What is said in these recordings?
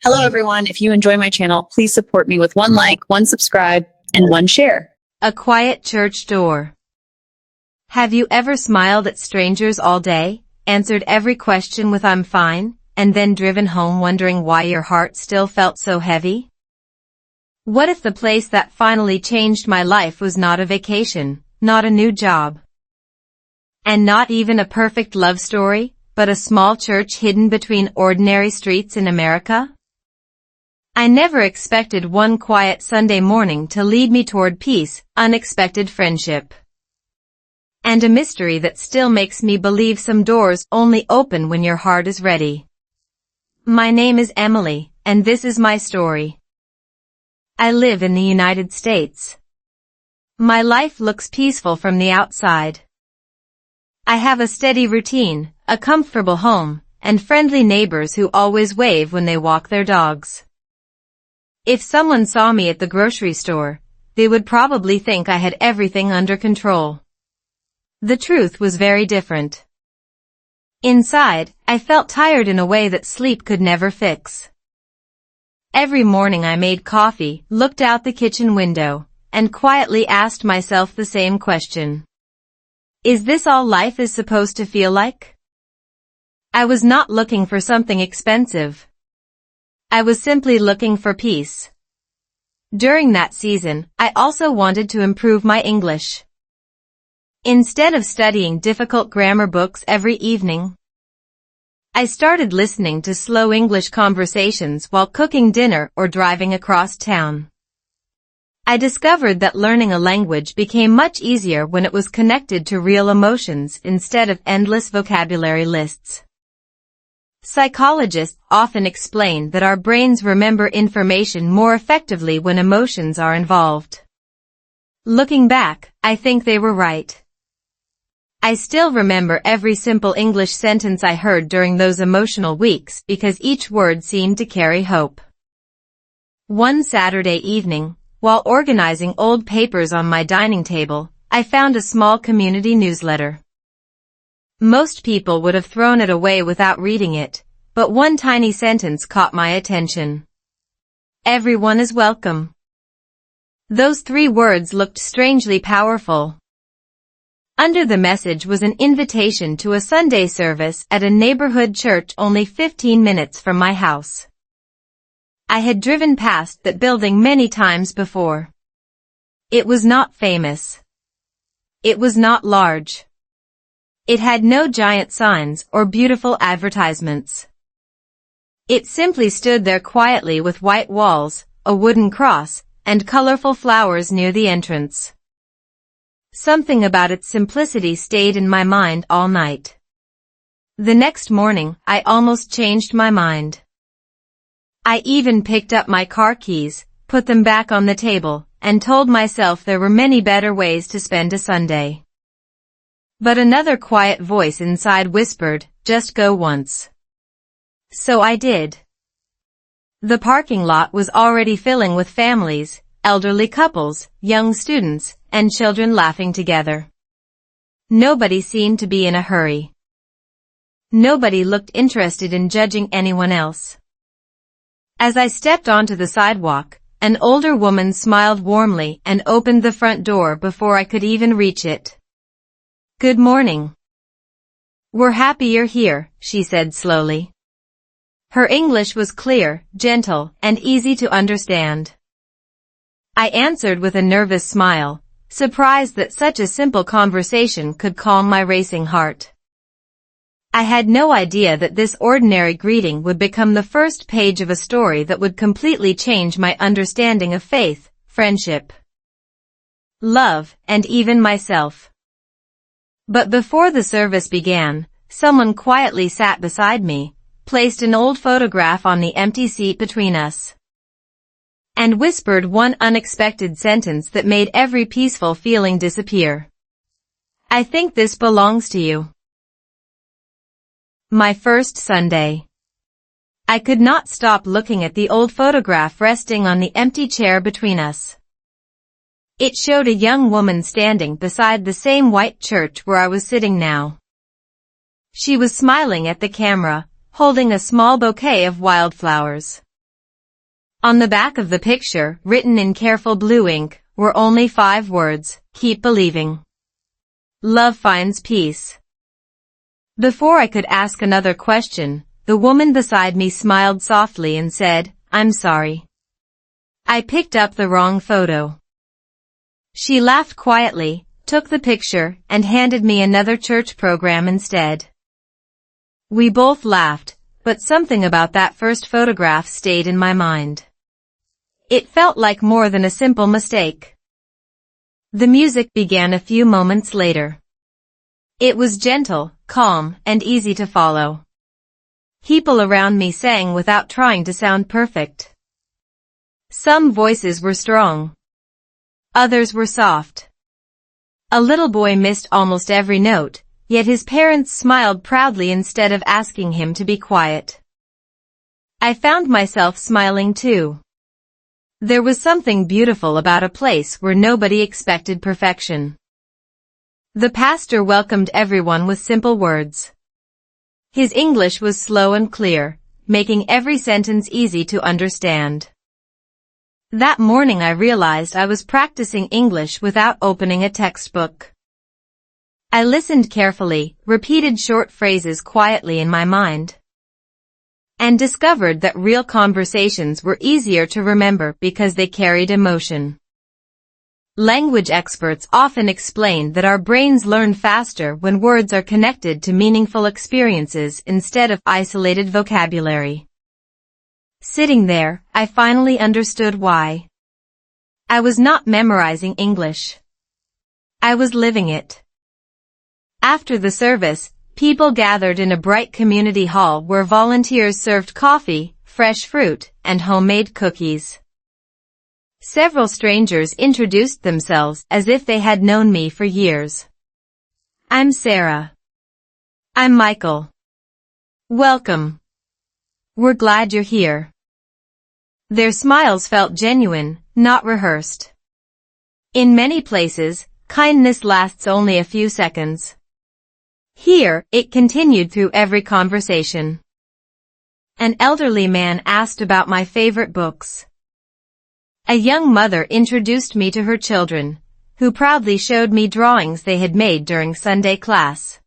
Hello, everyone. If you enjoy my channel, please support me with one like, one subscribe, and one share. A quiet church door. Have you ever smiled at strangers all day, answered every question with "I'm fine," and then driven home wondering why your heart still felt so heavy? What if the place that finally changed my life was not a vacation, not a new job, and not even a perfect love story, but a small church hidden between ordinary streets in America? I never expected one quiet Sunday morning to lead me toward peace, unexpected friendship, and a mystery that still makes me believe some doors only open when your heart is ready. My name is Emily, and this is my story. I live in the United States. My life looks peaceful from the outside. I have a steady routine, a comfortable home, and friendly neighbors who always wave when they walk their dogs. If someone saw me at the grocery store, they would probably think I had everything under control. The truth was very different. Inside, I felt tired in a way that sleep could never fix. Every morning I made coffee, looked out the kitchen window, and quietly asked myself the same question. Is this all life is supposed to feel like? I was not looking for something expensive. I was simply looking for peace. During that season, I also wanted to improve my English. Instead of studying difficult grammar books every evening, I started listening to slow English conversations while cooking dinner or driving across town. I discovered that learning a language became much easier when it was connected to real emotions instead of endless vocabulary lists. Psychologists often explain that our brains remember information more effectively when emotions are involved. Looking back, I think they were right. I still remember every simple English sentence I heard during those emotional weeks because each word seemed to carry hope. One Saturday evening, while organizing old papers on my dining table, I found a small community newsletter. Most people would have thrown it away without reading it, but one tiny sentence caught my attention. Everyone is welcome. Those 3 words looked strangely powerful. Under the message was an invitation to a Sunday service at a neighborhood church only 15 minutes from my house. I had driven past that building many times before. It was not famous. It was not large. It had no giant signs or beautiful advertisements. It simply stood there quietly with white walls, a wooden cross, and colorful flowers near the entrance. Something about its simplicity stayed in my mind all night. The next morning, I almost changed my mind. I even picked up my car keys, put them back on the table, and told myself there were many better ways to spend a Sunday. But another quiet voice inside whispered, just go once. So I did. The parking lot was already filling with families, elderly couples, young students, and children laughing together. Nobody seemed to be in a hurry. Nobody looked interested in judging anyone else. As I stepped onto the sidewalk, an older woman smiled warmly and opened the front door before I could even reach it. Good morning. We're happy you're here, she said slowly. Her English was clear, gentle, and easy to understand. I answered with a nervous smile, surprised that such a simple conversation could calm my racing heart. I had no idea that this ordinary greeting would become the first page of a story that would completely change my understanding of faith, friendship, love, and even myself. But before the service began, someone quietly sat beside me, placed an old photograph on the empty seat between us, and whispered one unexpected sentence that made every peaceful feeling disappear. I think this belongs to you. My first Sunday. I could not stop looking at the old photograph resting on the empty chair between us. It showed a young woman standing beside the same white church where I was sitting now. She was smiling at the camera, holding a small bouquet of wildflowers. On the back of the picture, written in careful blue ink, were only 5 words: keep believing. Love finds peace. Before I could ask another question, the woman beside me smiled softly and said, "I'm sorry. I picked up the wrong photo." She laughed quietly, took the picture, and handed me another church program instead. We both laughed, but something about that first photograph stayed in my mind. It felt like more than a simple mistake. The music began a few moments later. It was gentle, calm, and easy to follow. People around me sang without trying to sound perfect. Some voices were strong. Others were soft. A little boy missed almost every note, yet his parents smiled proudly instead of asking him to be quiet. I found myself smiling too. There was something beautiful about a place where nobody expected perfection. The pastor welcomed everyone with simple words. His English was slow and clear, making every sentence easy to understand. That morning I realized I was practicing English without opening a textbook. I listened carefully, repeated short phrases quietly in my mind, and discovered that real conversations were easier to remember because they carried emotion. Language experts often explain that our brains learn faster when words are connected to meaningful experiences instead of isolated vocabulary. Sitting there, I finally understood why. I was not memorizing English. I was living it. After the service, people gathered in a bright community hall where volunteers served coffee, fresh fruit, and homemade cookies. Several strangers introduced themselves as if they had known me for years. "I'm Sarah." "I'm Michael." "Welcome. We're glad you're here." Their smiles felt genuine, not rehearsed. In many places, kindness lasts only a few seconds. Here, it continued through every conversation. An elderly man asked about my favorite books. A young mother introduced me to her children, who proudly showed me drawings they had made during Sunday class.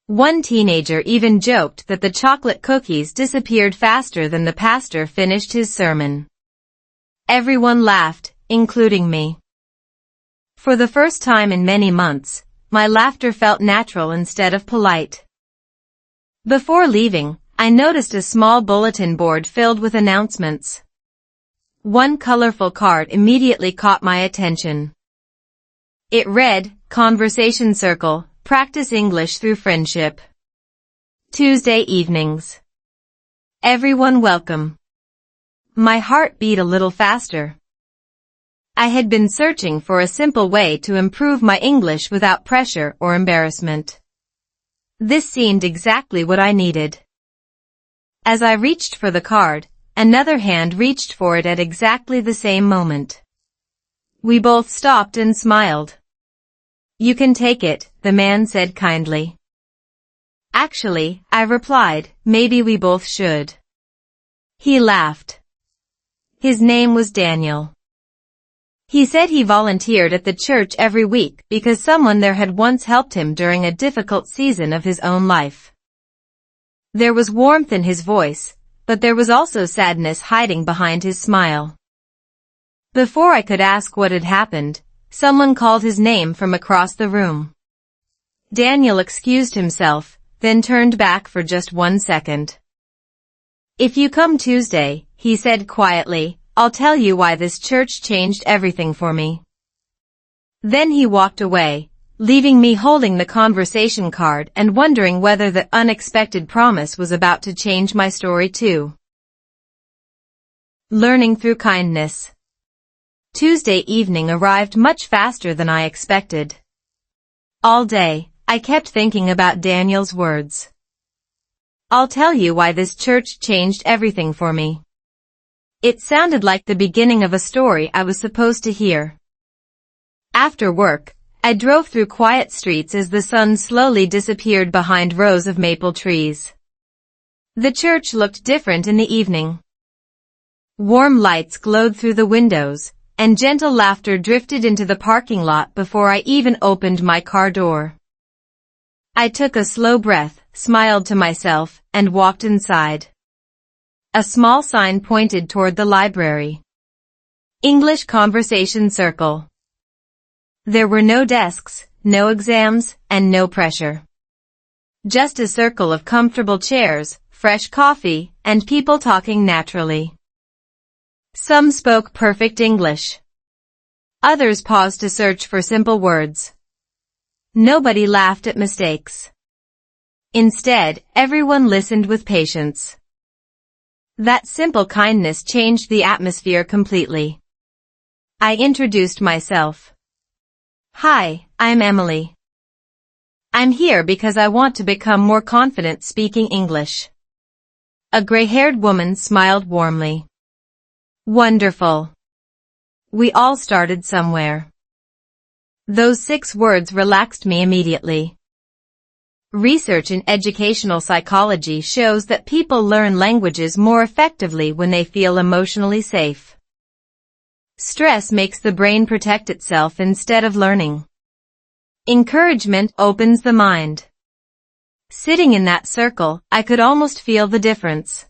One teenager even joked that the chocolate cookies disappeared faster than the pastor finished his sermon. Everyone laughed, including me. For the first time in many months, my laughter felt natural instead of polite. Before leaving, I noticed a small bulletin board filled with announcements. One colorful card immediately caught my attention. It read, "Conversation Circle, Practice English Through Friendship. Tuesday evenings. Everyone welcome." My heart beat a little faster. I had been searching for a simple way to improve my English without pressure or embarrassment. This seemed exactly what I needed. As I reached for the card, another hand reached for it at exactly the same moment. We both stopped and smiled. "You can take it," the man said kindly. "Actually," I replied, "maybe we both should." He laughed. His name was Daniel. He said he volunteered at the church every week because someone there had once helped him during a difficult season of his own life. There was warmth in his voice, but there was also sadness hiding behind his smile. Before I could ask what had happened, someone called his name from across the room. Daniel excused himself, then turned back for just 1 second. "If you come Tuesday," he said quietly, "I'll tell you why this church changed everything for me." Then he walked away, leaving me holding the conversation card and wondering whether the unexpected promise was about to change my story too. Learning through kindness. Tuesday evening arrived much faster than I expected. All day, I kept thinking about Daniel's words. "I'll tell you why this church changed everything for me." It sounded like the beginning of a story I was supposed to hear. After work, I drove through quiet streets as the sun slowly disappeared behind rows of maple trees. The church looked different in the evening. Warm lights glowed through the windows, and gentle laughter drifted into the parking lot before I even opened my car door. I took a slow breath, smiled to myself, and walked inside. A small sign pointed toward the library. English Conversation Circle. There were no desks, no exams, and no pressure. Just a circle of comfortable chairs, fresh coffee, and people talking naturally. Some spoke perfect English. Others paused to search for simple words. Nobody laughed at mistakes. Instead, everyone listened with patience. That simple kindness changed the atmosphere completely. I introduced myself. Hi, I'm Emily. I'm here because I want to become more confident speaking English. A gray-haired woman smiled warmly. Wonderful. We all started somewhere. Those 6 words relaxed me immediately. Research in educational psychology shows that people learn languages more effectively when they feel emotionally safe. Stress makes the brain protect itself instead of learning. Encouragement opens the mind. Sitting in that circle, I could almost feel the difference.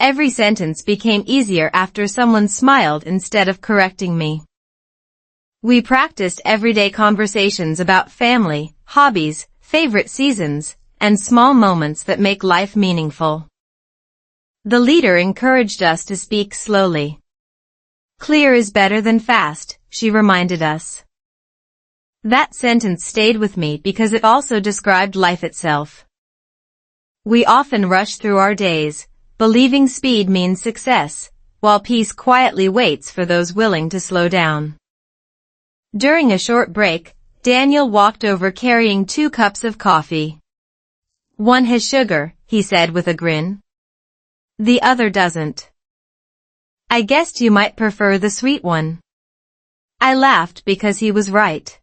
Every sentence became easier after someone smiled instead of correcting me. We practiced everyday conversations about family, hobbies, favorite seasons, and small moments that make life meaningful. The leader encouraged us to speak slowly. Clear is better than fast, she reminded us. That sentence stayed with me because it also described life itself. We often rush through our days, believing speed means success, while peace quietly waits for those willing to slow down. During a short break, Daniel walked over carrying 2 cups of coffee. One has sugar, he said with a grin. The other doesn't. I guessed you might prefer the sweet one. I laughed because he was right.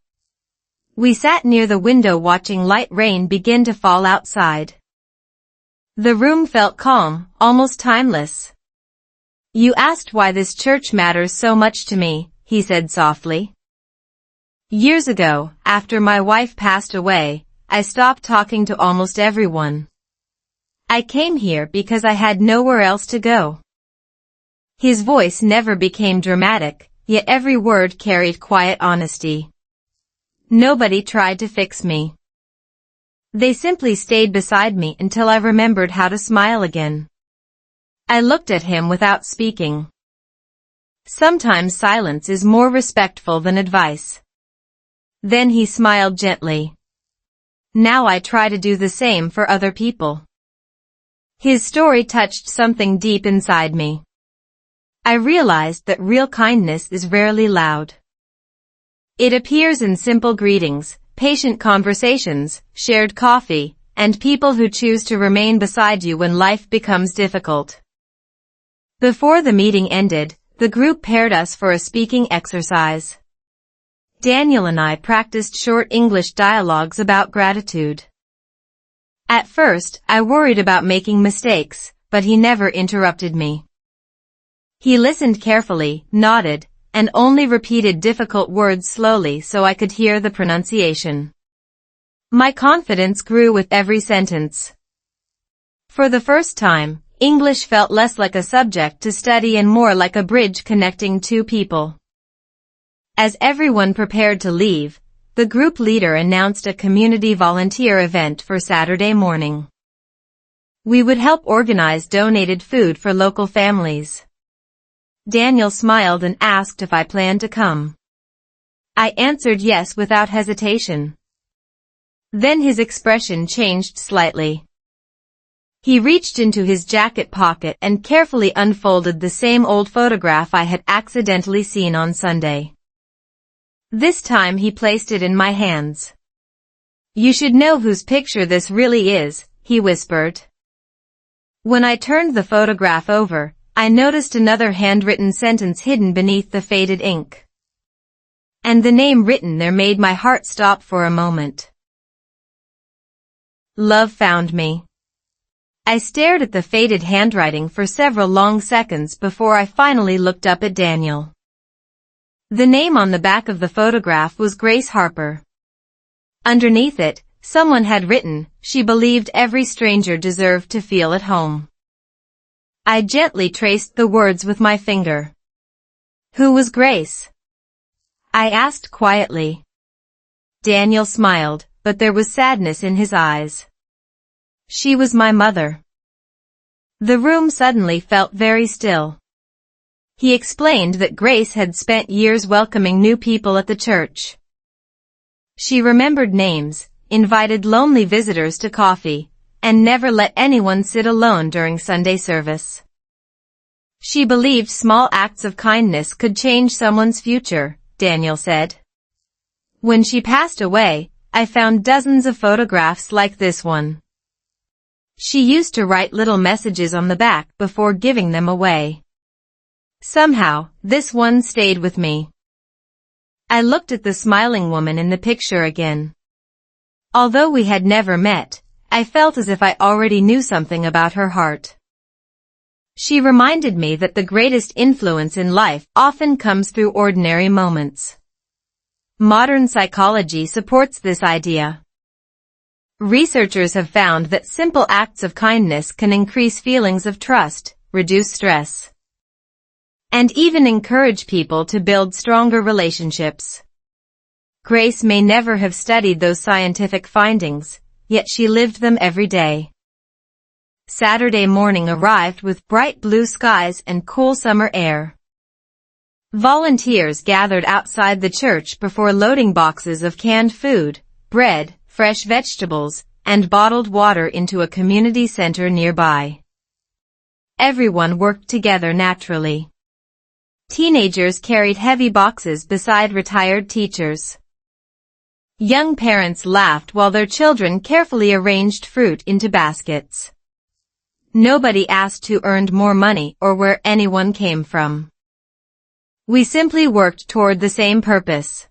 We sat near the window watching light rain begin to fall outside. The room felt calm, almost timeless. You asked why this church matters so much to me, he said softly. Years ago, after my wife passed away, I stopped talking to almost everyone. I came here because I had nowhere else to go. His voice never became dramatic, yet every word carried quiet honesty. Nobody tried to fix me. They simply stayed beside me until I remembered how to smile again. I looked at him without speaking. Sometimes silence is more respectful than advice. Then he smiled gently. Now I try to do the same for other people. His story touched something deep inside me. I realized that real kindness is rarely loud. It appears in simple greetings, patient conversations, shared coffee, and people who choose to remain beside you when life becomes difficult. Before the meeting ended, the group paired us for a speaking exercise. Daniel and I practiced short English dialogues about gratitude. At first, I worried about making mistakes, but he never interrupted me. He listened carefully, nodded, and only repeated difficult words slowly so I could hear the pronunciation. My confidence grew with every sentence. For the first time, English felt less like a subject to study and more like a bridge connecting 2 people. As everyone prepared to leave, the group leader announced a community volunteer event for Saturday morning. We would help organize donated food for local families. Daniel smiled and asked if I planned to come. I answered yes without hesitation. Then his expression changed slightly. He reached into his jacket pocket and carefully unfolded the same old photograph I had accidentally seen on Sunday. This time he placed it in my hands. You should know whose picture this really is, he whispered. When I turned the photograph over, I noticed another handwritten sentence hidden beneath the faded ink. And the name written there made my heart stop for a moment. Love found me. I stared at the faded handwriting for several long seconds before I finally looked up at Daniel. The name on the back of the photograph was Grace Harper. Underneath it, someone had written, "She believed every stranger deserved to feel at home." I gently traced the words with my finger. "Who was Grace?" I asked quietly. Daniel smiled, but there was sadness in his eyes. "She was my mother." The room suddenly felt very still. He explained that Grace had spent years welcoming new people at the church. She remembered names, invited lonely visitors to coffee, and never let anyone sit alone during Sunday service. She believed small acts of kindness could change someone's future, Daniel said. When she passed away, I found dozens of photographs like this one. She used to write little messages on the back before giving them away. Somehow, this one stayed with me. I looked at the smiling woman in the picture again. Although we had never met, I felt as if I already knew something about her heart. She reminded me that the greatest influence in life often comes through ordinary moments. Modern psychology supports this idea. Researchers have found that simple acts of kindness can increase feelings of trust, reduce stress, and even encourage people to build stronger relationships. Grace may never have studied those scientific findings, yet she lived them every day. Saturday morning arrived with bright blue skies and cool summer air. Volunteers gathered outside the church before loading boxes of canned food, bread, fresh vegetables, and bottled water into a community center nearby. Everyone worked together naturally. Teenagers carried heavy boxes beside retired teachers. Young parents laughed while their children carefully arranged fruit into baskets. Nobody asked who earned more money or where anyone came from. We simply worked toward the same purpose.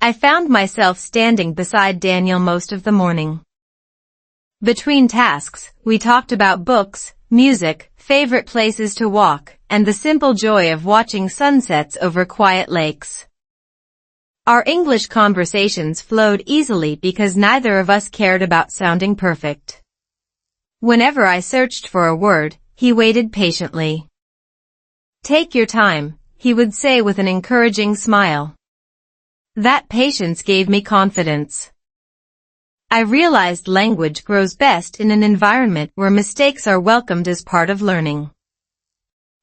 I found myself standing beside Daniel most of the morning. Between tasks, we talked about books, music, favorite places to walk, and the simple joy of watching sunsets over quiet lakes. Our English conversations flowed easily because neither of us cared about sounding perfect. Whenever I searched for a word, he waited patiently. "Take your time," he would say with an encouraging smile. That patience gave me confidence. I realized language grows best in an environment where mistakes are welcomed as part of learning.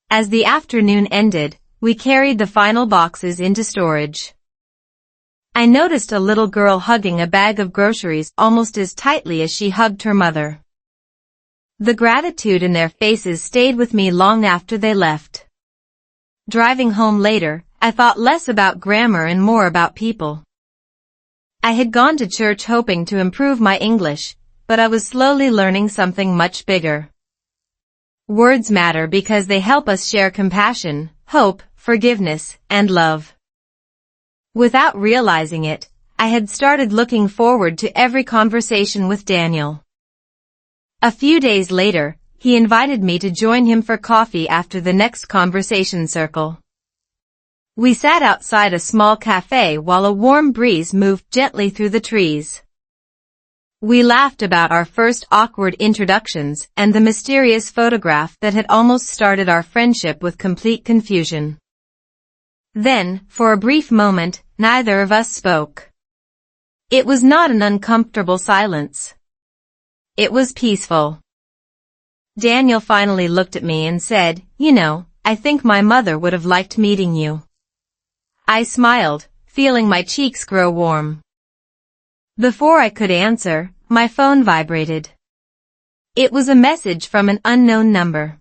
As the afternoon ended, we carried the final boxes into storage. I noticed a little girl hugging a bag of groceries almost as tightly as she hugged her mother. The gratitude in their faces stayed with me long after they left. Driving home later, I thought less about grammar and more about people. I had gone to church hoping to improve my English, but I was slowly learning something much bigger. Words matter because they help us share compassion, hope, forgiveness, and love. Without realizing it, I had started looking forward to every conversation with Daniel. A few days later, he invited me to join him for coffee after the next conversation circle. We sat outside a small cafe while a warm breeze moved gently through the trees. We laughed about our first awkward introductions and the mysterious photograph that had almost started our friendship with complete confusion. Then, for a brief moment, neither of us spoke. It was not an uncomfortable silence. It was peaceful. Daniel finally looked at me and said, "You know, I think my mother would have liked meeting you." I smiled, feeling my cheeks grow warm. Before I could answer, my phone vibrated. It was a message from an unknown number.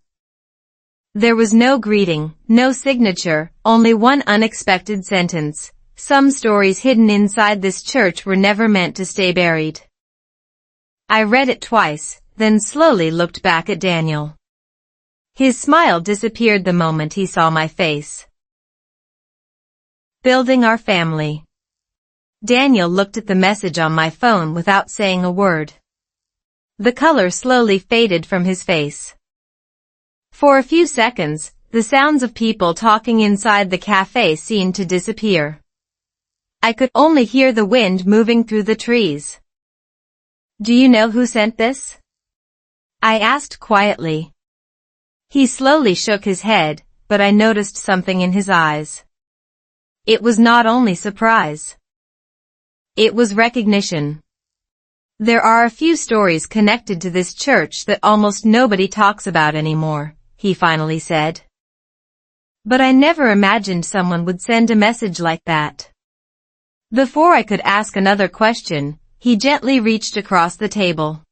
There was no greeting, no signature, only one unexpected sentence. "Some stories hidden inside this church were never meant to stay buried." I read it twice, then slowly looked back at Daniel. His smile disappeared the moment he saw my face. Building our family. Daniel looked at the message on my phone without saying a word. The color slowly faded from his face. For a few seconds, the sounds of people talking inside the cafe seemed to disappear. I could only hear the wind moving through the trees. "Do you know who sent this?" I asked quietly. He slowly shook his head, but I noticed something in his eyes. It was not only surprise. It was recognition. "There are a few stories connected to this church that almost nobody talks about anymore," he finally said. "But I never imagined someone would send a message like that." Before I could ask another question, he gently reached across the table.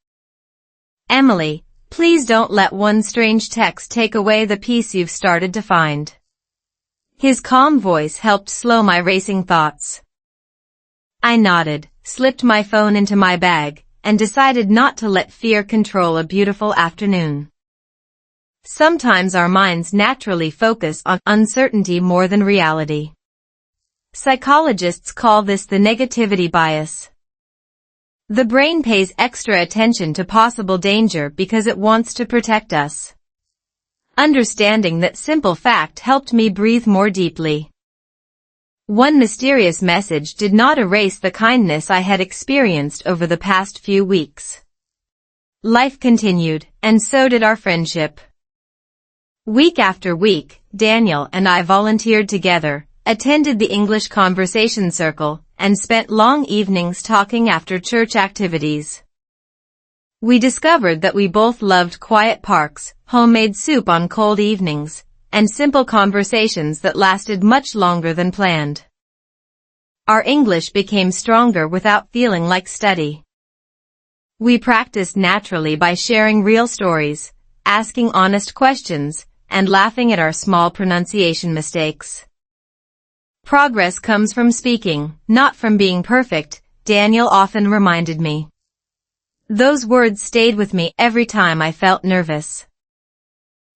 "Emily, please don't let one strange text take away the peace you've started to find." His calm voice helped slow my racing thoughts. I nodded, slipped my phone into my bag, and decided not to let fear control a beautiful afternoon. Sometimes our minds naturally focus on uncertainty more than reality. Psychologists call this the negativity bias. The brain pays extra attention to possible danger because it wants to protect us. Understanding that simple fact helped me breathe more deeply. One mysterious message did not erase the kindness I had experienced over the past few weeks. Life continued, and so did our friendship. Week after week, Daniel and I volunteered together, attended the English conversation circle, and spent long evenings talking after church activities. We discovered that we both loved quiet parks, homemade soup on cold evenings, and simple conversations that lasted much longer than planned. Our English became stronger without feeling like study. We practiced naturally by sharing real stories, asking honest questions, and laughing at our small pronunciation mistakes. "Progress comes from speaking, not from being perfect," Daniel often reminded me. Those words stayed with me every time I felt nervous.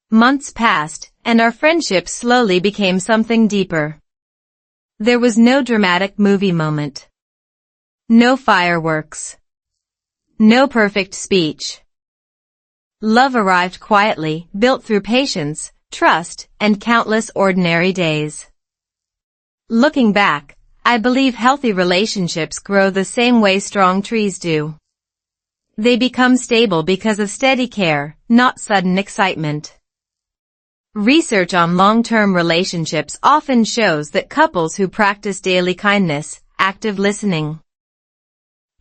Months passed, and our friendship slowly became something deeper. There was no dramatic movie moment. No fireworks. No perfect speech. Love arrived quietly, built through patience, trust, and countless ordinary days. Looking back, I believe healthy relationships grow the same way strong trees do. They become stable because of steady care, not sudden excitement. Research on long-term relationships often shows that couples who practice daily kindness, active listening,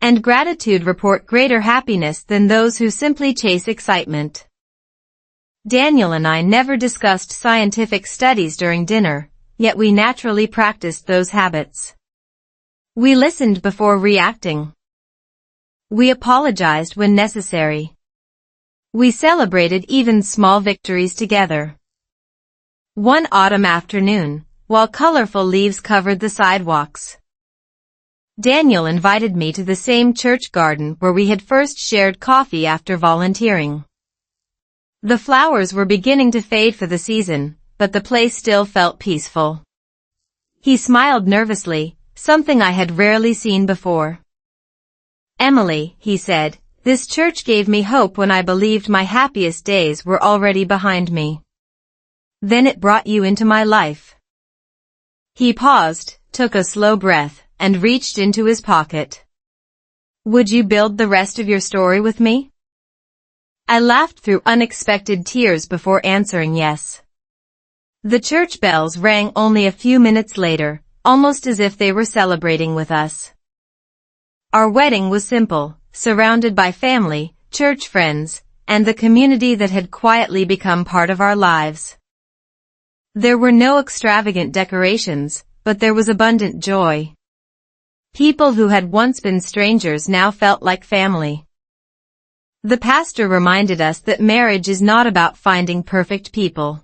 and gratitude report greater happiness than those who simply chase excitement. Daniel and I never discussed scientific studies during dinner, yet we naturally practiced those habits. We listened before reacting. We apologized when necessary. We celebrated even small victories together. One autumn afternoon, while colorful leaves covered the sidewalks, Daniel invited me to the same church garden where we had first shared coffee after volunteering. The flowers were beginning to fade for the season, but the place still felt peaceful. He smiled nervously, something I had rarely seen before. "Emily," he said, "this church gave me hope when I believed my happiest days were already behind me. Then it brought you into my life." He paused, took a slow breath, and reached into his pocket. "Would you build the rest of your story with me?" I laughed through unexpected tears before answering yes. The church bells rang only a few minutes later, almost as if they were celebrating with us. Our wedding was simple, surrounded by family, church friends, and the community that had quietly become part of our lives. There were no extravagant decorations, but there was abundant joy. People who had once been strangers now felt like family. The pastor reminded us that marriage is not about finding perfect people.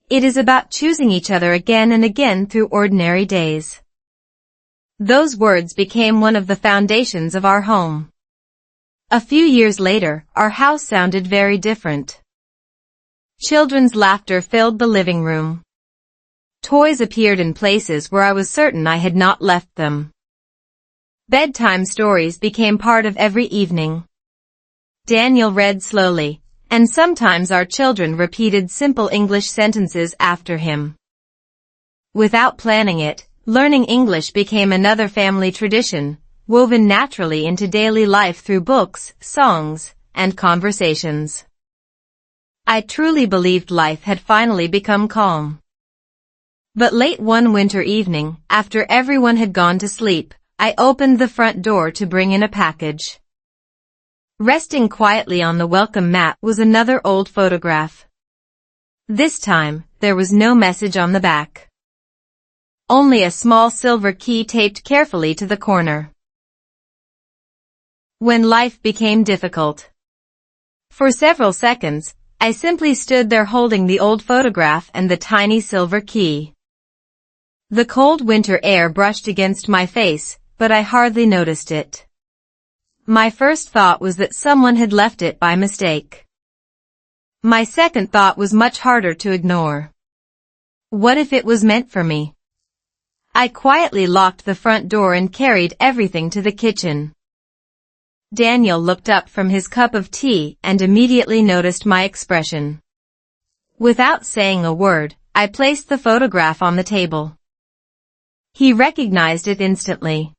It is about choosing each other again and again through ordinary days. Those words became one of the foundations of our home. A few years later, our house sounded very different. Children's laughter filled the living room. Toys appeared in places where I was certain I had not left them. Bedtime stories became part of every evening. Daniel read slowly, and sometimes our children repeated simple English sentences after him. Without planning it, learning English became another family tradition, woven naturally into daily life through books, songs, and conversations. I truly believed life had finally become calm. But late one winter evening, after everyone had gone to sleep, I opened the front door to bring in a package. Resting quietly on the welcome mat was another old photograph. This time, there was no message on the back. Only a small silver key taped carefully to the corner. When life became difficult. For several seconds, I simply stood there holding the old photograph and the tiny silver key. The cold winter air brushed against my face, but I hardly noticed it. My first thought was that someone had left it by mistake. My second thought was much harder to ignore. What if it was meant for me? I quietly locked the front door and carried everything to the kitchen. Daniel looked up from his cup of tea and immediately noticed my expression. Without saying a word, I placed the photograph on the table. He recognized it instantly.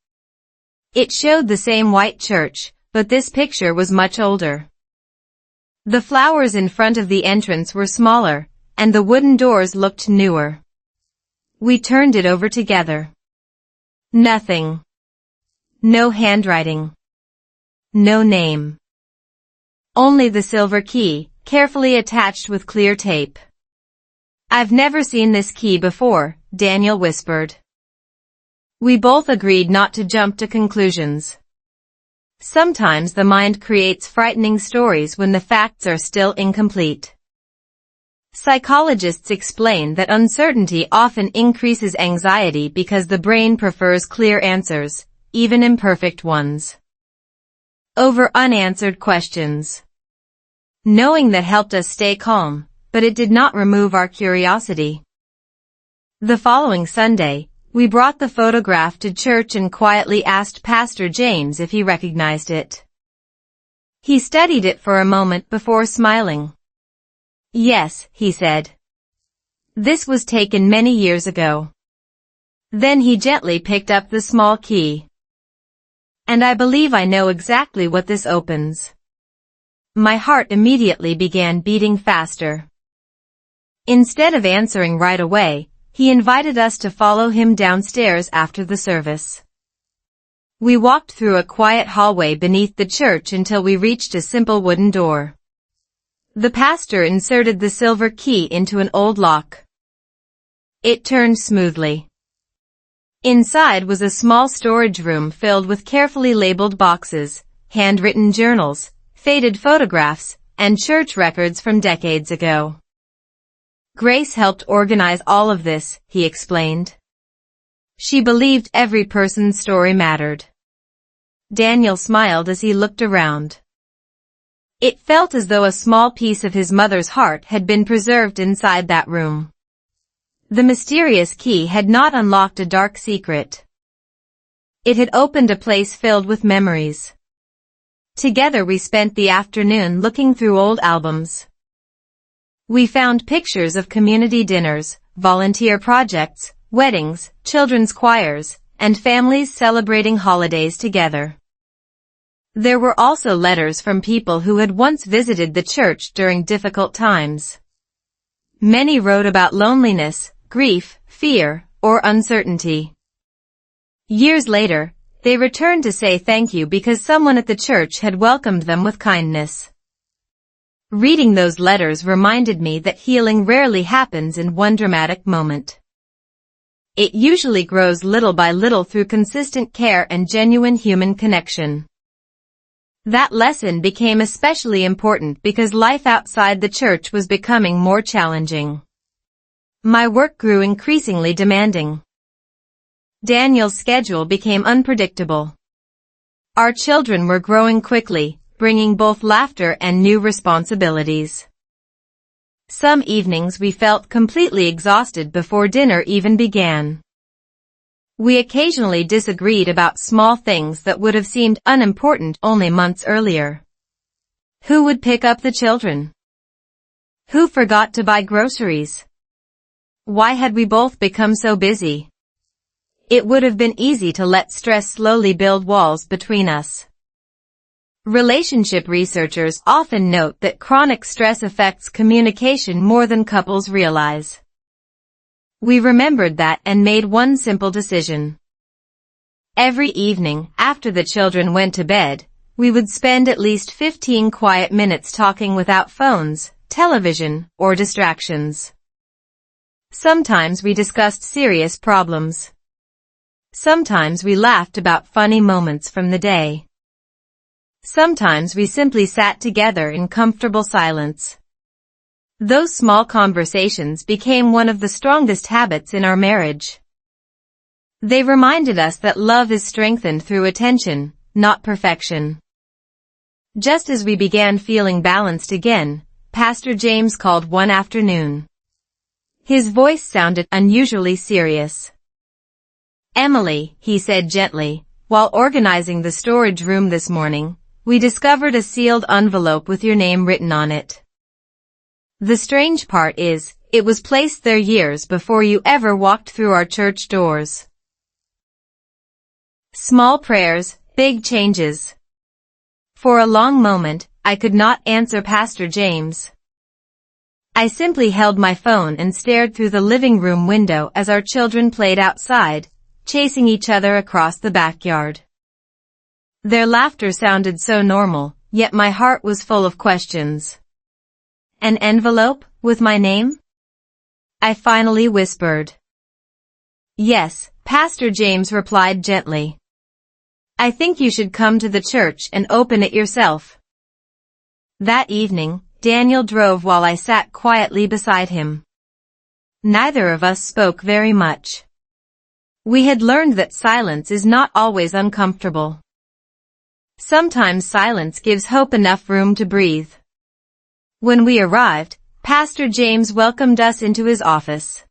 It showed the same white church, but this picture was much older. The flowers in front of the entrance were smaller, and the wooden doors looked newer. We turned it over together. Nothing. No handwriting. No name. Only the silver key, carefully attached with clear tape. "I've never seen this key before," Daniel whispered. We both agreed not to jump to conclusions. Sometimes the mind creates frightening stories when the facts are still incomplete. Psychologists explain that uncertainty often increases anxiety because the brain prefers clear answers, even imperfect ones, over unanswered questions. Knowing that helped us stay calm, but it did not remove our curiosity. The following Sunday, we brought the photograph to church and quietly asked Pastor James if he recognized it. He studied it for a moment before smiling. "Yes," he said. "This was taken many years ago." Then he gently picked up the small key. "And I believe I know exactly what this opens." My heart immediately began beating faster. Instead of answering right away, he invited us to follow him downstairs after the service. We walked through a quiet hallway beneath the church until we reached a simple wooden door. The pastor inserted the silver key into an old lock. It turned smoothly. Inside was a small storage room filled with carefully labeled boxes, handwritten journals, faded photographs, and church records from decades ago. "Grace helped organize all of this," he explained. "She believed every person's story mattered." Daniel smiled as he looked around. It felt as though a small piece of his mother's heart had been preserved inside that room. The mysterious key had not unlocked a dark secret. It had opened a place filled with memories. Together we spent the afternoon looking through old albums. We found pictures of community dinners, volunteer projects, weddings, children's choirs, and families celebrating holidays together. There were also letters from people who had once visited the church during difficult times. Many wrote about loneliness, grief, fear, or uncertainty. Years later, they returned to say thank you because someone at the church had welcomed them with kindness. Reading those letters reminded me that healing rarely happens in one dramatic moment. It usually grows little by little through consistent care and genuine human connection. That lesson became especially important because life outside the church was becoming more challenging. My work grew increasingly demanding. Daniel's schedule became unpredictable. Our children were growing quickly, bringing both laughter and new responsibilities. Some evenings we felt completely exhausted before dinner even began. We occasionally disagreed about small things that would have seemed unimportant only months earlier. Who would pick up the children? Who forgot to buy groceries? Why had we both become so busy? It would have been easy to let stress slowly build walls between us. Relationship researchers often note that chronic stress affects communication more than couples realize. We remembered that and made one simple decision. Every evening, after the children went to bed, we would spend at least 15 quiet minutes talking without phones, television, or distractions. Sometimes we discussed serious problems. Sometimes we laughed about funny moments from the day. Sometimes we simply sat together in comfortable silence. Those small conversations became one of the strongest habits in our marriage. They reminded us that love is strengthened through attention, not perfection. Just as we began feeling balanced again, Pastor James called one afternoon. His voice sounded unusually serious. "Emily," he said gently, "while organizing the storage room this morning, we discovered a sealed envelope with your name written on it. The strange part is, it was placed there years before you ever walked through our church doors." Small prayers, big changes. For a long moment, I could not answer Pastor James. I simply held my phone and stared through the living room window as our children played outside, chasing each other across the backyard. Their laughter sounded so normal, yet my heart was full of questions. "An envelope, with my name?" I finally whispered. "Yes," Pastor James replied gently. "I think you should come to the church and open it yourself." That evening, Daniel drove while I sat quietly beside him. Neither of us spoke very much. We had learned that silence is not always uncomfortable. Sometimes silence gives hope enough room to breathe. When we arrived, Pastor James welcomed us into his office.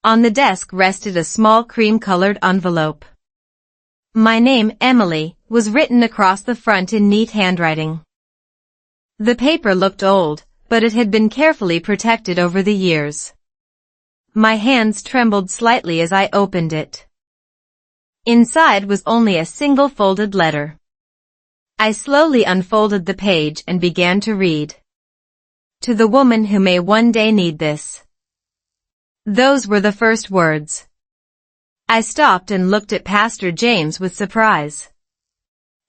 On the desk rested a small cream-colored envelope. My name, Emily, was written across the front in neat handwriting. The paper looked old, but it had been carefully protected over the years. My hands trembled slightly as I opened it. Inside was only a single folded letter. I slowly unfolded the page and began to read. "To the woman who may one day need this." Those were the first words. I stopped and looked at Pastor James with surprise.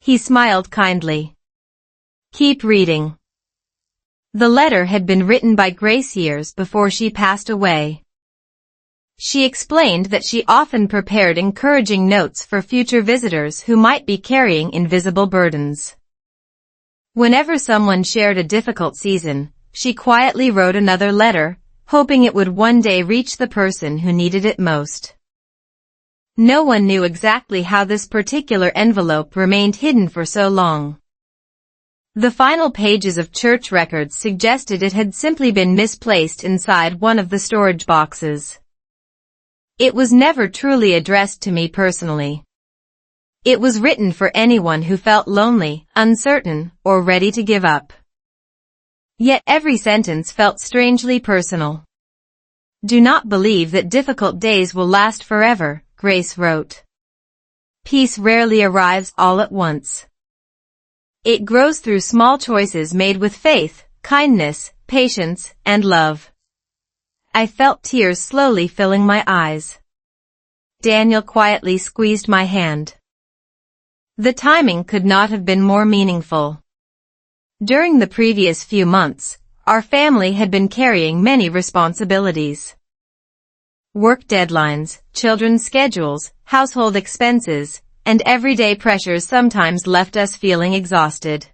He smiled kindly. "Keep reading." The letter had been written by Grace years before she passed away. She explained that she often prepared encouraging notes for future visitors who might be carrying invisible burdens. Whenever someone shared a difficult season, she quietly wrote another letter, hoping it would one day reach the person who needed it most. No one knew exactly how this particular envelope remained hidden for so long. The final pages of church records suggested it had simply been misplaced inside one of the storage boxes. It was never truly addressed to me personally. It was written for anyone who felt lonely, uncertain, or ready to give up. Yet every sentence felt strangely personal. "Do not believe that difficult days will last forever," Grace wrote. "Peace rarely arrives all at once. It grows through small choices made with faith, kindness, patience, and love." I felt tears slowly filling my eyes. Daniel quietly squeezed my hand. The timing could not have been more meaningful. During the previous few months, our family had been carrying many responsibilities. Work deadlines, children's schedules, household expenses, and everyday pressures sometimes left us feeling exhausted.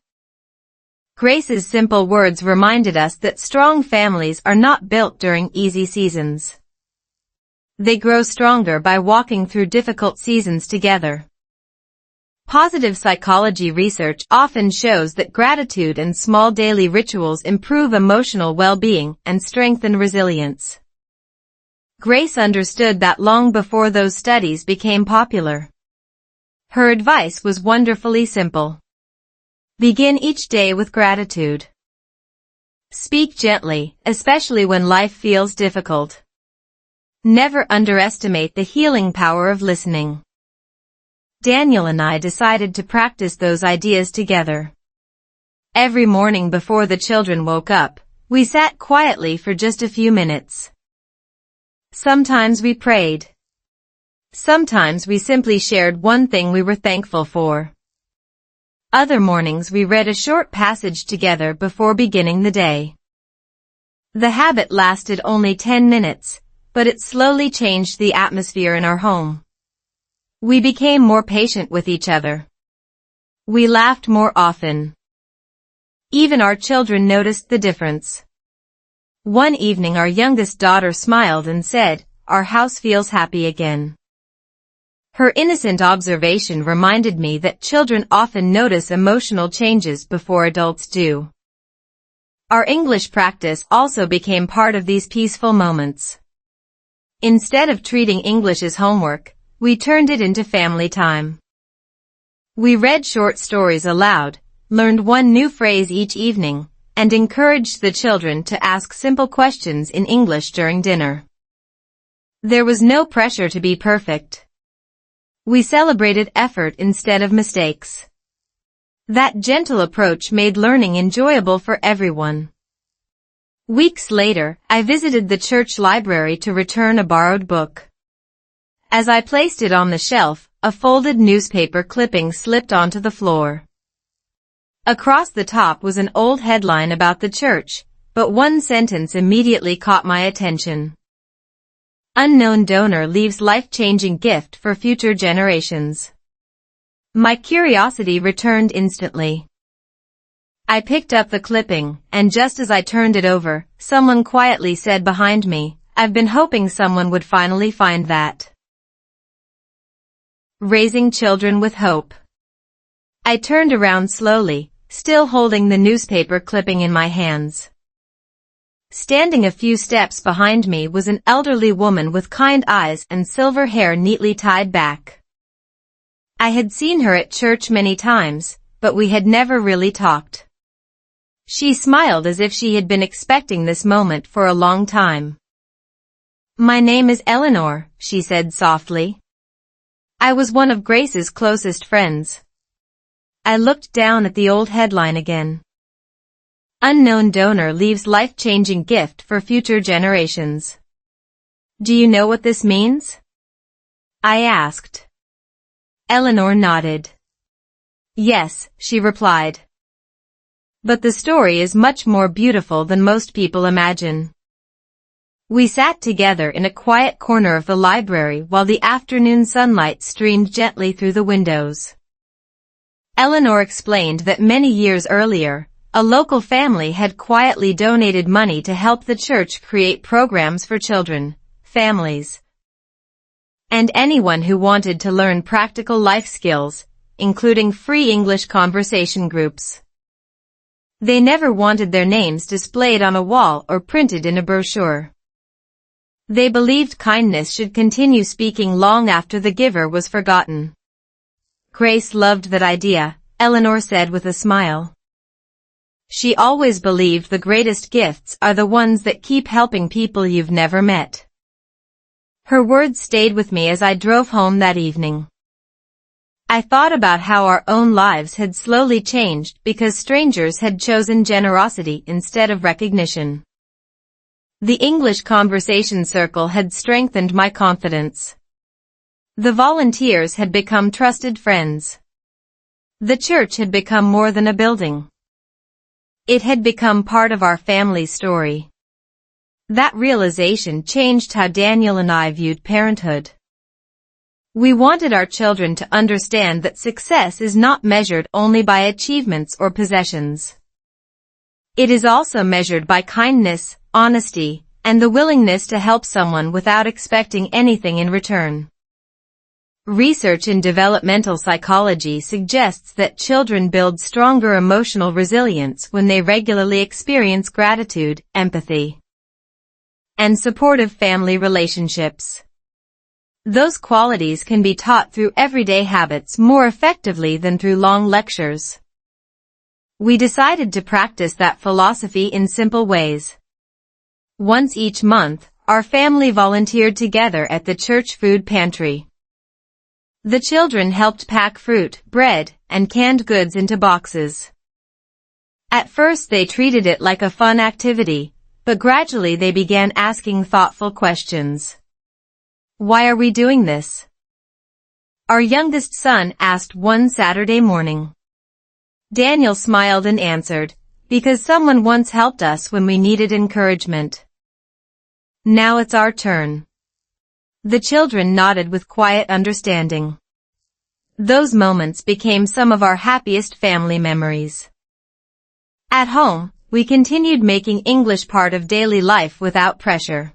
Grace's simple words reminded us that strong families are not built during easy seasons. They grow stronger by walking through difficult seasons together. Positive psychology research often shows that gratitude and small daily rituals improve emotional well-being and strengthen resilience. Grace understood that long before those studies became popular. Her advice was wonderfully simple. Begin each day with gratitude. Speak gently, especially when life feels difficult. Never underestimate the healing power of listening. Daniel and I decided to practice those ideas together. Every morning before the children woke up, we sat quietly for just a few minutes. Sometimes we prayed. Sometimes we simply shared one thing we were thankful for. Other mornings we read a short passage together before beginning the day. The habit lasted only 10 minutes, but it slowly changed the atmosphere in our home. We became more patient with each other. We laughed more often. Even our children noticed the difference. One evening our youngest daughter smiled and said, "Our house feels happy again." Her innocent observation reminded me that children often notice emotional changes before adults do. Our English practice also became part of these peaceful moments. Instead of treating English as homework, we turned it into family time. We read short stories aloud, learned one new phrase each evening, and encouraged the children to ask simple questions in English during dinner. There was no pressure to be perfect. We celebrated effort instead of mistakes. That gentle approach made learning enjoyable for everyone. Weeks later, I visited the church library to return a borrowed book. As I placed it on the shelf, a folded newspaper clipping slipped onto the floor. Across the top was an old headline about the church, but one sentence immediately caught my attention. Unknown donor leaves life-changing gift for future generations. My curiosity returned instantly. I picked up the clipping, and just as I turned it over, someone quietly said behind me, "I've been hoping someone would finally find that." Raising children with hope. I turned around slowly, still holding the newspaper clipping in my hands. Standing a few steps behind me was an elderly woman with kind eyes and silver hair neatly tied back. I had seen her at church many times, but we had never really talked. She smiled as if she had been expecting this moment for a long time. "My name is Eleanor," she said softly. I was one of Grace's closest friends. I looked down at the old headline again. Unknown donor leaves life-changing gift for future generations. "Do you know what this means?" I asked. Eleanor nodded. "Yes," she replied. "But the story is much more beautiful than most people imagine." We sat together in a quiet corner of the library while the afternoon sunlight streamed gently through the windows. Eleanor explained that many years earlier, a local family had quietly donated money to help the church create programs for children, families, and anyone who wanted to learn practical life skills, including free English conversation groups. They never wanted their names displayed on a wall or printed in a brochure. They believed kindness should continue speaking long after the giver was forgotten. Grace loved that idea, Eleanor said with a smile. She always believed the greatest gifts are the ones that keep helping people you've never met. Her words stayed with me as I drove home that evening. I thought about how our own lives had slowly changed because strangers had chosen generosity instead of recognition. The English conversation circle had strengthened my confidence. The volunteers had become trusted friends. The church had become more than a building. It had become part of our family story. That realization changed how Daniel and I viewed parenthood. We wanted our children to understand that success is not measured only by achievements or possessions. It is also measured by kindness, honesty, and the willingness to help someone without expecting anything in return. Research in developmental psychology suggests that children build stronger emotional resilience when they regularly experience gratitude, empathy, and supportive family relationships. Those qualities can be taught through everyday habits more effectively than through long lectures. We decided to practice that philosophy in simple ways. Once each month, our family volunteered together at the church food pantry. The children helped pack fruit, bread, and canned goods into boxes. At first they treated it like a fun activity, but gradually they began asking thoughtful questions. Why are we doing this? Our youngest son asked one Saturday morning. Daniel smiled and answered, because someone once helped us when we needed encouragement. Now it's our turn. The children nodded with quiet understanding. Those moments became some of our happiest family memories. At home, we continued making English part of daily life without pressure.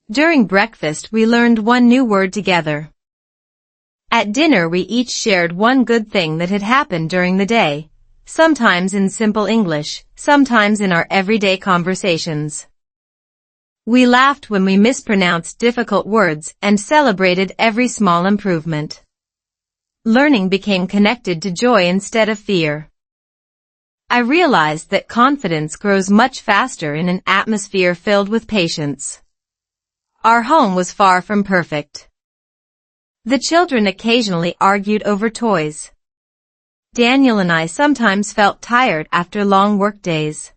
During breakfast we learned one new word together. At dinner we each shared one good thing that had happened during the day, sometimes in simple English, sometimes in our everyday conversations. We laughed when we mispronounced difficult words and celebrated every small improvement. Learning became connected to joy instead of fear. I realized that confidence grows much faster in an atmosphere filled with patience. Our home was far from perfect. The children occasionally argued over toys. Daniel and I sometimes felt tired after long work days.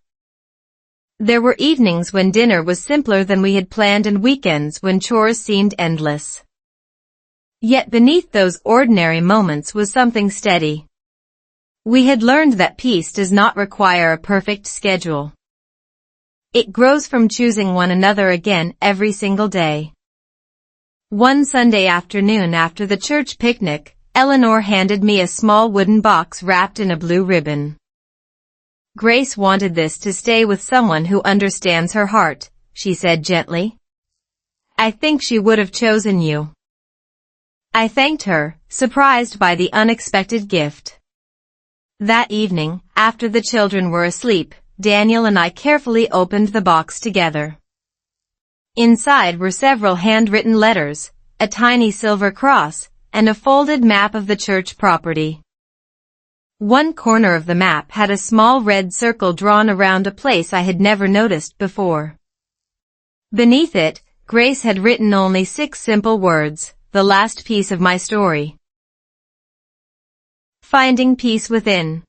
There were evenings when dinner was simpler than we had planned and weekends when chores seemed endless. Yet beneath those ordinary moments was something steady. We had learned that peace does not require a perfect schedule. It grows from choosing one another again every single day. One Sunday afternoon after the church picnic, Eleanor handed me a small wooden box wrapped in a blue ribbon. Grace wanted this to stay with someone who understands her heart, she said gently. I think she would have chosen you. I thanked her, surprised by the unexpected gift. That evening, after the children were asleep, Daniel and I carefully opened the box together. Inside were several handwritten letters, a tiny silver cross, and a folded map of the church property. One corner of the map had a small red circle drawn around a place I had never noticed before. Beneath it, Grace had written only 6 simple words, the last piece of my story. Finding peace within.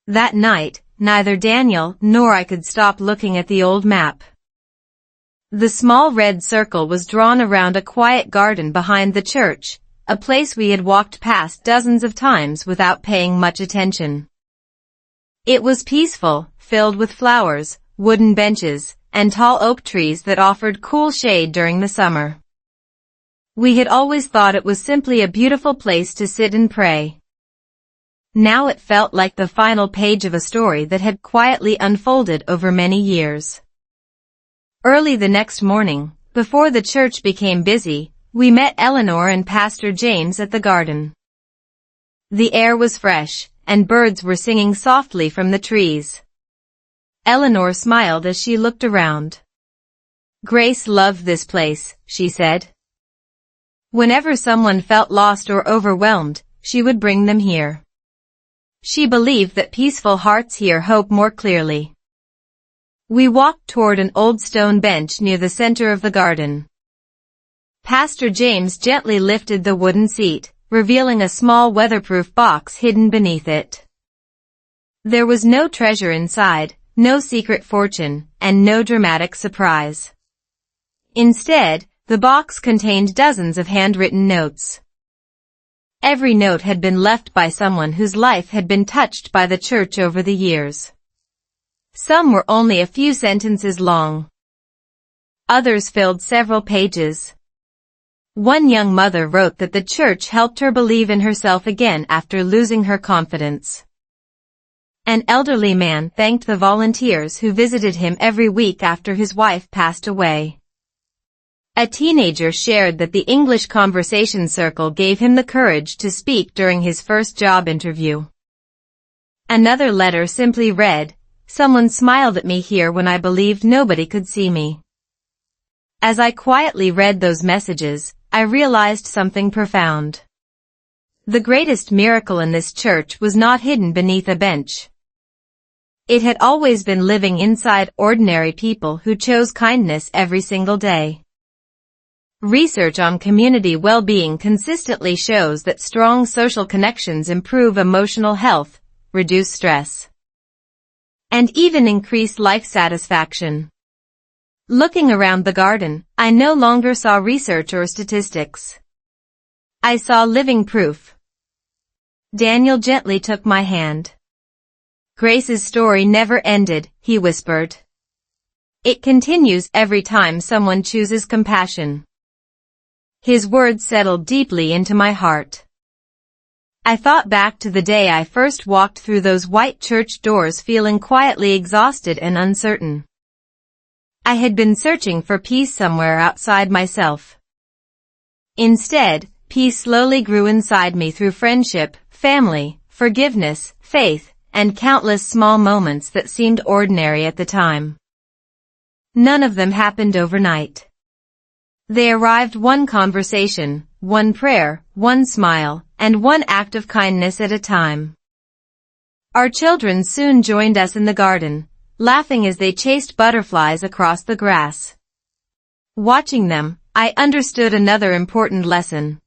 That night, neither Daniel nor I could stop looking at the old map. The small red circle was drawn around a quiet garden behind the church, a place we had walked past dozens of times without paying much attention. It was peaceful, filled with flowers, wooden benches, and tall oak trees that offered cool shade during the summer. We had always thought it was simply a beautiful place to sit and pray. Now it felt like the final page of a story that had quietly unfolded over many years. Early the next morning, before the church became busy, we met Eleanor and Pastor James at the garden. The air was fresh, and birds were singing softly from the trees. Eleanor smiled as she looked around. Grace loved this place, she said. Whenever someone felt lost or overwhelmed, she would bring them here. She believed that peaceful hearts hear hope more clearly. We walked toward an old stone bench near the center of the garden. Pastor James gently lifted the wooden seat, revealing a small weatherproof box hidden beneath it. There was no treasure inside, no secret fortune, and no dramatic surprise. Instead, the box contained dozens of handwritten notes. Every note had been left by someone whose life had been touched by the church over the years. Some were only a few sentences long. Others filled several pages. One young mother wrote that the church helped her believe in herself again after losing her confidence. An elderly man thanked the volunteers who visited him every week after his wife passed away. A teenager shared that the English conversation circle gave him the courage to speak during his first job interview. Another letter simply read, "Someone smiled at me here when I believed nobody could see me." As I quietly read those messages, I realized something profound. The greatest miracle in this church was not hidden beneath a bench. It had always been living inside ordinary people who chose kindness every single day. Research on community well-being consistently shows that strong social connections improve emotional health, reduce stress, and even increase life satisfaction. Looking around the garden, I no longer saw research or statistics. I saw living proof. Daniel gently took my hand. Grace's story never ended, he whispered. It continues every time someone chooses compassion. His words settled deeply into my heart. I thought back to the day I first walked through those white church doors feeling quietly exhausted and uncertain. I had been searching for peace somewhere outside myself. Instead, peace slowly grew inside me through friendship, family, forgiveness, faith, and countless small moments that seemed ordinary at the time. None of them happened overnight. They arrived one conversation, one prayer, one smile, and one act of kindness at a time. Our children soon joined us in the garden, laughing as they chased butterflies across the grass. Watching them, I understood another important lesson.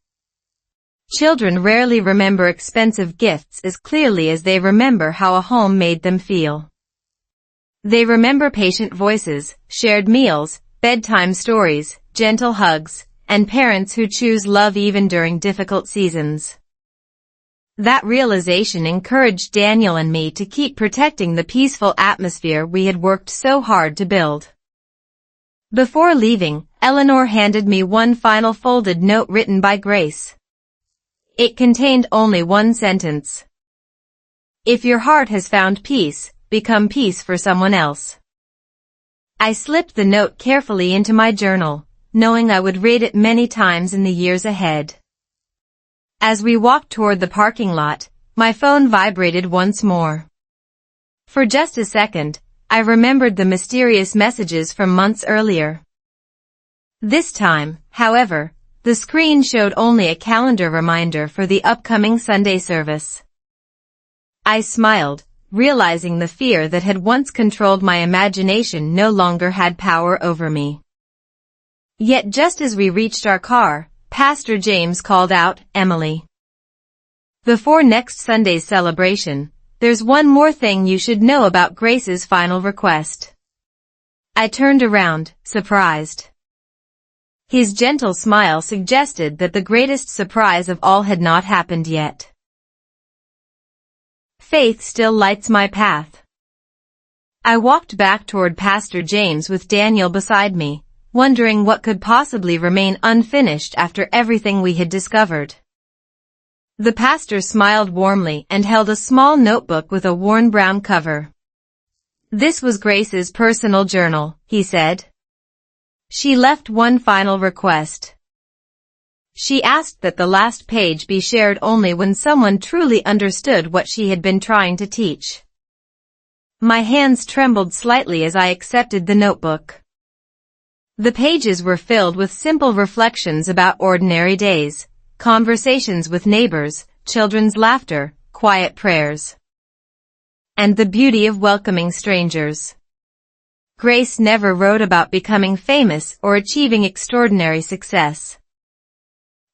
Children rarely remember expensive gifts as clearly as they remember how a home made them feel. They remember patient voices, shared meals, bedtime stories, gentle hugs, and parents who choose love even during difficult seasons. That realization encouraged Daniel and me to keep protecting the peaceful atmosphere we had worked so hard to build. Before leaving, Eleanor handed me one final folded note written by Grace. It contained only one sentence. If your heart has found peace, become peace for someone else. I slipped the note carefully into my journal, knowing I would read it many times in the years ahead. As we walked toward the parking lot, my phone vibrated once more. For just a second, I remembered the mysterious messages from months earlier. This time, however, the screen showed only a calendar reminder for the upcoming Sunday service. I smiled, realizing the fear that had once controlled my imagination no longer had power over me. Yet just as we reached our car, Pastor James called out, "Emily, before next Sunday's celebration, there's one more thing you should know about Grace's final request." I turned around, surprised. His gentle smile suggested that the greatest surprise of all had not happened yet. Faith still lights my path. I walked back toward Pastor James with Daniel beside me, wondering what could possibly remain unfinished after everything we had discovered. The pastor smiled warmly and held a small notebook with a worn brown cover. "This was Grace's personal journal," he said. "She left one final request. She asked that the last page be shared only when someone truly understood what she had been trying to teach." My hands trembled slightly as I accepted the notebook. The pages were filled with simple reflections about ordinary days, conversations with neighbors, children's laughter, quiet prayers, and the beauty of welcoming strangers. Grace never wrote about becoming famous or achieving extraordinary success.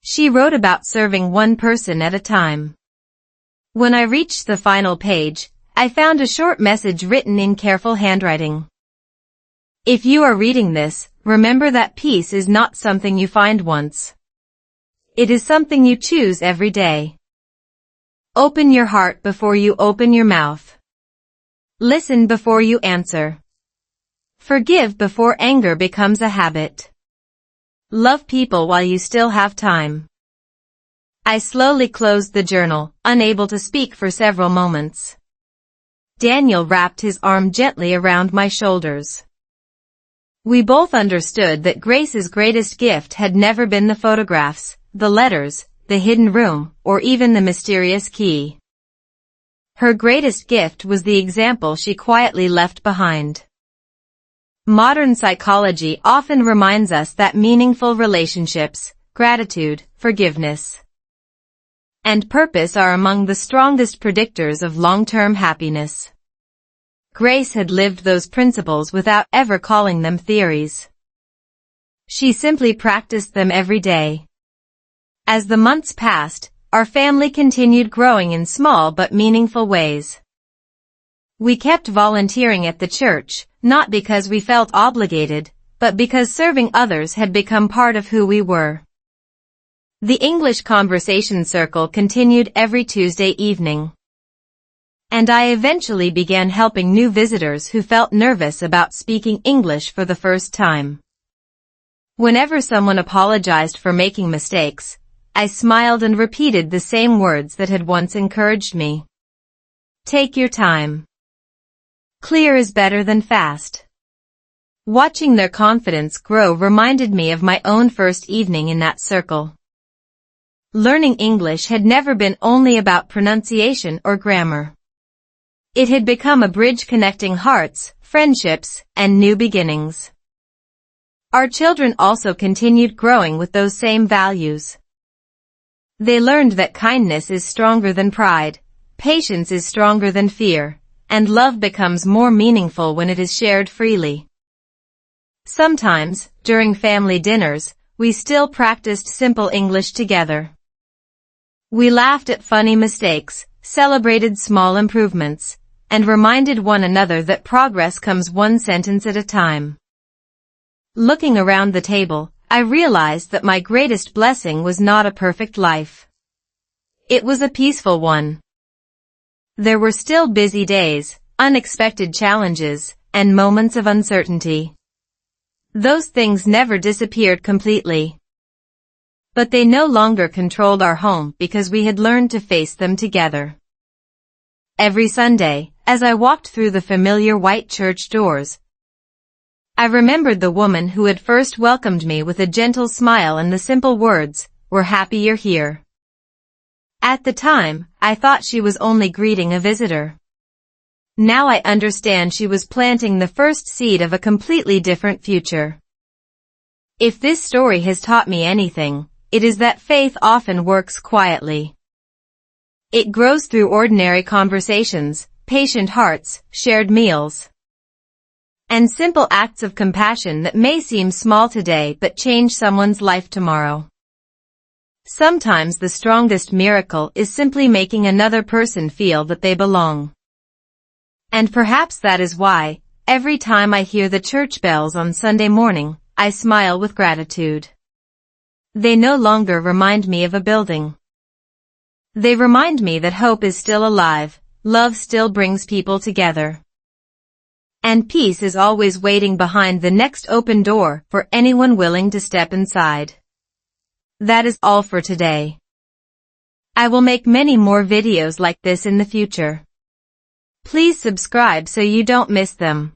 She wrote about serving one person at a time. When I reached the final page, I found a short message written in careful handwriting. "If you are reading this, remember that peace is not something you find once. It is something you choose every day. Open your heart before you open your mouth. Listen before you answer. Forgive before anger becomes a habit. Love people while you still have time." I slowly closed the journal, unable to speak for several moments. Daniel wrapped his arm gently around my shoulders. We both understood that Grace's greatest gift had never been the photographs, the letters, the hidden room, or even the mysterious key. Her greatest gift was the example she quietly left behind. Modern psychology often reminds us that meaningful relationships, gratitude, forgiveness, and purpose are among the strongest predictors of long-term happiness. Grace had lived those principles without ever calling them theories. She simply practiced them every day. As the months passed, our family continued growing in small but meaningful ways. We kept volunteering at the church, not because we felt obligated, but because serving others had become part of who we were. The English conversation circle continued every Tuesday evening. And I eventually began helping new visitors who felt nervous about speaking English for the first time. Whenever someone apologized for making mistakes, I smiled and repeated the same words that had once encouraged me. Take your time. Clear is better than fast. Watching their confidence grow reminded me of my own first evening in that circle. Learning English had never been only about pronunciation or grammar. It had become a bridge connecting hearts, friendships, and new beginnings. Our children also continued growing with those same values. They learned that kindness is stronger than pride, patience is stronger than fear, and love becomes more meaningful when it is shared freely. Sometimes, during family dinners, we still practiced simple English together. We laughed at funny mistakes, celebrated small improvements, and reminded one another that progress comes one sentence at a time. Looking around the table, I realized that my greatest blessing was not a perfect life. It was a peaceful one. There were still busy days, unexpected challenges, and moments of uncertainty. Those things never disappeared completely. But they no longer controlled our home because we had learned to face them together. Every Sunday, as I walked through the familiar white church doors, I remembered the woman who had first welcomed me with a gentle smile and the simple words, "We're happy you're here." At the time, I thought she was only greeting a visitor. Now I understand she was planting the first seed of a completely different future. If this story has taught me anything, it is that faith often works quietly. It grows through ordinary conversations, patient hearts, shared meals, and simple acts of compassion that may seem small today but change someone's life tomorrow. Sometimes the strongest miracle is simply making another person feel that they belong. And perhaps that is why, every time I hear the church bells on Sunday morning, I smile with gratitude. They no longer remind me of a building. They remind me that hope is still alive, love still brings people together, and peace is always waiting behind the next open door for anyone willing to step inside. That is all for today. I will make many more videos like this in the future. Please subscribe so you don't miss them.